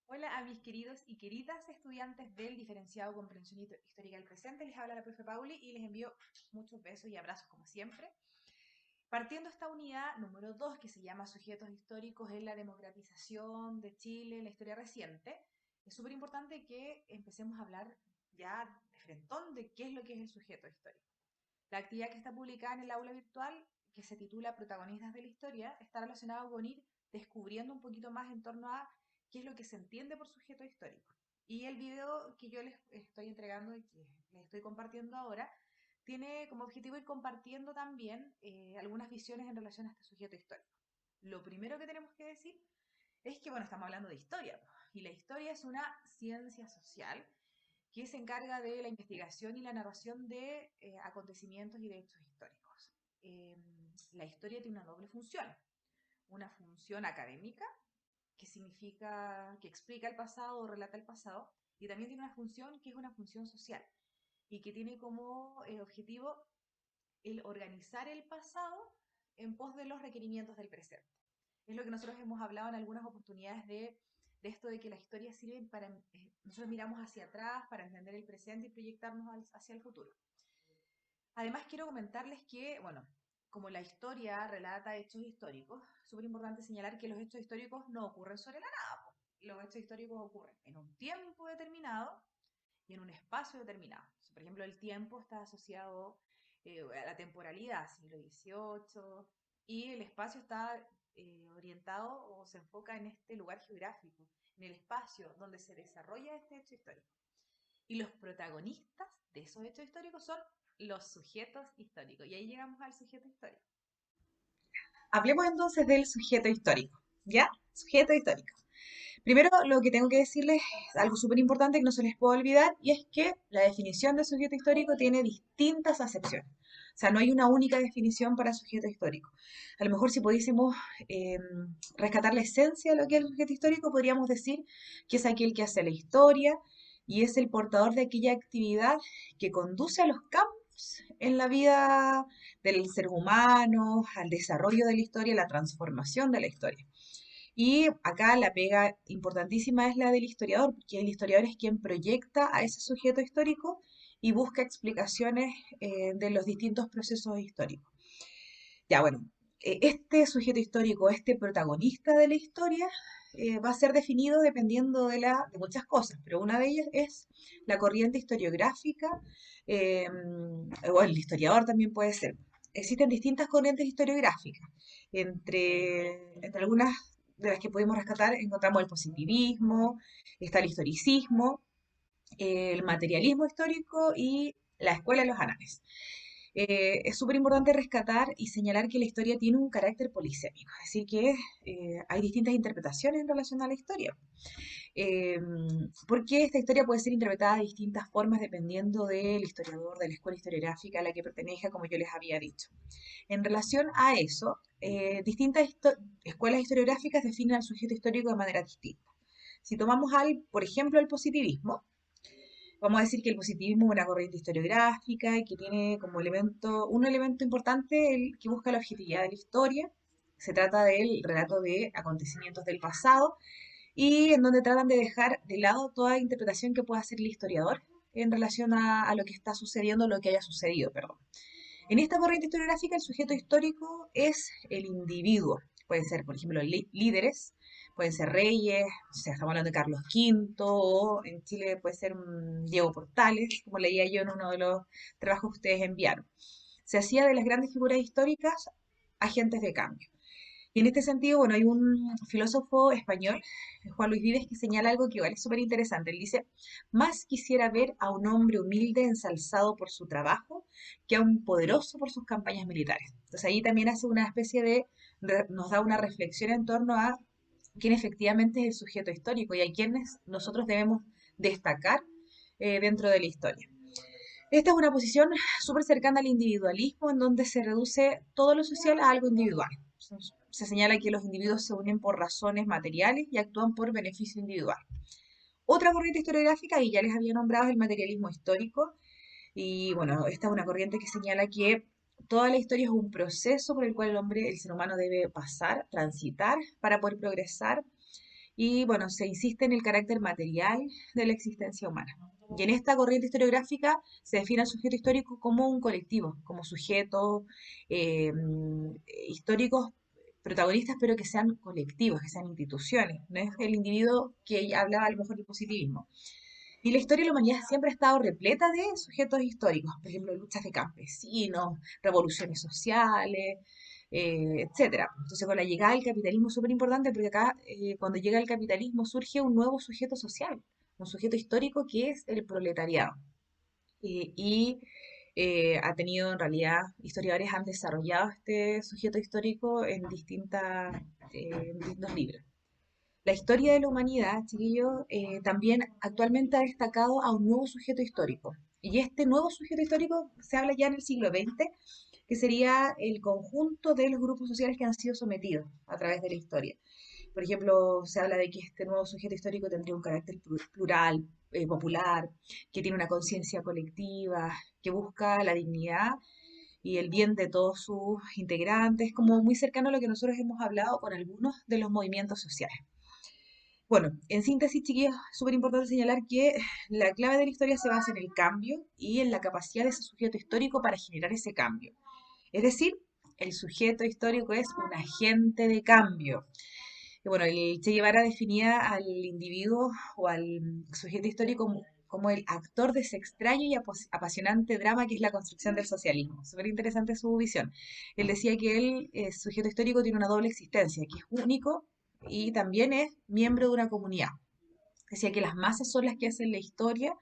Hola a mis queridos y queridas estudiantes del diferenciado Comprensión Histórica del Presente. Les habla la profe Pauli y les envío muchos besos y abrazos como siempre. Partiendo esta unidad número 2 que se llama Sujetos históricos en la democratización de Chile en la historia reciente, es súper importante que empecemos a hablar ya de frentón de qué es lo que es el sujeto histórico. La actividad que está publicada en el aula virtual, que se titula Protagonistas de la Historia, está relacionada con ir descubriendo un poquito más en torno a qué es lo que se entiende por sujeto histórico. Y el video que yo les estoy entregando y que les estoy compartiendo ahora tiene como objetivo ir compartiendo también algunas visiones en relación a este sujeto histórico. Lo primero que tenemos que decir es que, bueno, estamos hablando de historia, y la historia es una ciencia social que se encarga de la investigación y la narración de acontecimientos y de hechos históricos. Eh, la historia tiene una doble función, una función académica, que significa que explica el pasado o relata el pasado, y también tiene una función que es una función social, y que tiene como objetivo el organizar el pasado en pos de los requerimientos del presente. Es lo que nosotros hemos hablado en algunas oportunidades de esto de que la historia sirve para, nosotros miramos hacia atrás para entender el presente y proyectarnos hacia el futuro. Además, quiero comentarles que, bueno, como la historia relata hechos históricos, es súper importante señalar que los hechos históricos no ocurren sobre la nada, po. Los hechos históricos ocurren en un tiempo determinado y en un espacio determinado. Por ejemplo, el tiempo está asociado a la temporalidad, siglo XVIII, y el espacio está orientado o se enfoca en este lugar geográfico, en el espacio donde se desarrolla este hecho histórico. Y los protagonistas de esos hechos históricos son los sujetos históricos. Y ahí llegamos al sujeto histórico. Hablemos entonces del sujeto histórico, ¿ya? Sujeto histórico. Primero, lo que tengo que decirles es algo súper importante que no se les puede olvidar, y es que la definición de sujeto histórico tiene distintas acepciones. O sea, no hay una única definición para sujeto histórico. A lo mejor si pudiésemos eh, rescatar la esencia de lo que es el sujeto histórico, podríamos decir que es aquel que hace la historia y es el portador de aquella actividad que conduce a los cambios en la vida del ser humano, al desarrollo de la historia, a la transformación de la historia. Y acá la pega importantísima es la del historiador, porque el historiador es quien proyecta a ese sujeto histórico y busca explicaciones de los distintos procesos históricos. Ya, bueno, este sujeto histórico, este protagonista de la historia, va a ser definido dependiendo de muchas cosas, pero una de ellas es la corriente historiográfica, eh, o el historiador también puede ser. Existen distintas corrientes historiográficas. Entre algunas de las que podemos rescatar encontramos el positivismo, está el historicismo, el materialismo histórico y la escuela de los anales. Es súper importante rescatar y señalar que la historia tiene un carácter polisémico, es decir, que hay distintas interpretaciones en relación a la historia, eh, porque esta historia puede ser interpretada de distintas formas dependiendo del historiador, de la escuela historiográfica a la que pertenezca, como yo les había dicho. En relación a eso, distintas escuelas historiográficas definen al sujeto histórico de manera distinta. Si tomamos por ejemplo, el positivismo, vamos a decir que el positivismo es una corriente historiográfica y que tiene como un elemento importante el que busca la objetividad de la historia. Se trata del relato de acontecimientos del pasado y en donde tratan de dejar de lado toda interpretación que pueda hacer el historiador en relación a lo que está sucediendo, lo que haya sucedido, perdón. En esta corriente historiográfica, el sujeto histórico es el individuo. Pueden ser, por ejemplo, líderes, pueden ser reyes, o sea, estamos hablando de Carlos V, o en Chile puede ser Diego Portales, como leía yo en uno de los trabajos que ustedes enviaron. Se hacía de las grandes figuras históricas agentes de cambio. Y en este sentido, bueno, hay un filósofo español, Juan Luis Vives, que señala algo que igual es súper interesante. Él dice, más quisiera ver a un hombre humilde ensalzado por su trabajo que a un poderoso por sus campañas militares. Entonces ahí también hace una especie nos da una reflexión en torno a quién efectivamente es el sujeto histórico y a quienes nosotros debemos destacar dentro de la historia. Esta es una posición súper cercana al individualismo, en donde se reduce todo lo social a algo individual. Se señala que los individuos se unen por razones materiales y actúan por beneficio individual. Otra corriente historiográfica, y ya les había nombrado, es el materialismo histórico. Y bueno, esta es una corriente que señala que toda la historia es un proceso por el cual el hombre, el ser humano, debe pasar, transitar para poder progresar y bueno, se insiste en el carácter material de la existencia humana. Y en esta corriente historiográfica se define al sujeto histórico como un colectivo, como sujetos históricos protagonistas, pero que sean colectivos, que sean instituciones. No es el individuo que hablaba a lo mejor del positivismo. Y la historia de la humanidad siempre ha estado repleta de sujetos históricos, por ejemplo, luchas de campesinos, revoluciones sociales, etcétera. Entonces, con la llegada del capitalismo es súper importante porque acá, cuando llega el capitalismo, surge un nuevo sujeto social, un sujeto histórico que es el proletariado. Y ha tenido, en realidad, historiadores han desarrollado este sujeto histórico en distintos libros. La historia de la humanidad, chiquillos, también actualmente ha destacado a un nuevo sujeto histórico. Y este nuevo sujeto histórico se habla ya en el siglo XX, que sería el conjunto de los grupos sociales que han sido sometidos a través de la historia. Por ejemplo, se habla de que este nuevo sujeto histórico tendría un carácter plural, popular, que tiene una conciencia colectiva, que busca la dignidad y el bien de todos sus integrantes, como muy cercano a lo que nosotros hemos hablado con algunos de los movimientos sociales. Bueno, en síntesis, chiquillos, es súper importante señalar que la clave de la historia se basa en el cambio y en la capacidad de ese sujeto histórico para generar ese cambio. Es decir, el sujeto histórico es un agente de cambio. Y bueno, el Che Guevara definía al individuo o al sujeto histórico como el actor de ese extraño y apasionante drama que es la construcción del socialismo. Súper interesante su visión. Él decía que el sujeto histórico, tiene una doble existencia, que es único y también es miembro de una comunidad. Decía que las masas son las que hacen la historia,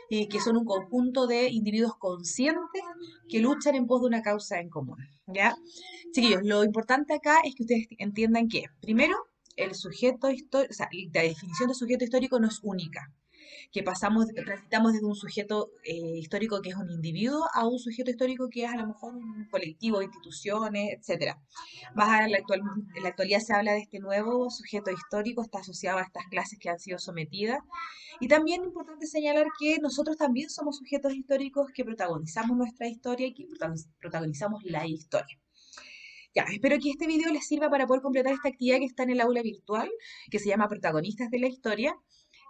que son un conjunto de individuos conscientes que luchan en pos de una causa en común. ¿Ya? Chiquillos, lo importante acá es que ustedes entiendan que, primero, el sujeto histórico, o sea, la definición de sujeto histórico no es única, que transitamos desde un sujeto histórico que es un individuo a un sujeto histórico que es a lo mejor un colectivo, instituciones, etcétera. En la actualidad se habla de este nuevo sujeto histórico, está asociado a estas clases que han sido sometidas. Y también es importante señalar que nosotros también somos sujetos históricos que protagonizamos nuestra historia y que protagonizamos la historia. Ya, espero que este video les sirva para poder completar esta actividad que está en el aula virtual, que se llama Protagonistas de la Historia.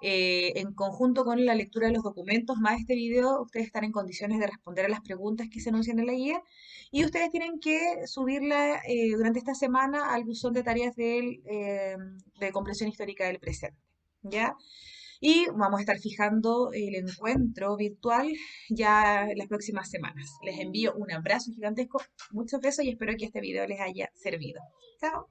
En conjunto con la lectura de los documentos más este video, ustedes están en condiciones de responder a las preguntas que se anuncian en la guía y ustedes tienen que subirla durante esta semana al buzón de tareas de comprensión histórica del presente. ¿Ya? Y vamos a estar fijando el encuentro virtual ya en las próximas semanas. Les envío un abrazo gigantesco, muchos besos y espero que este video les haya servido. Chao.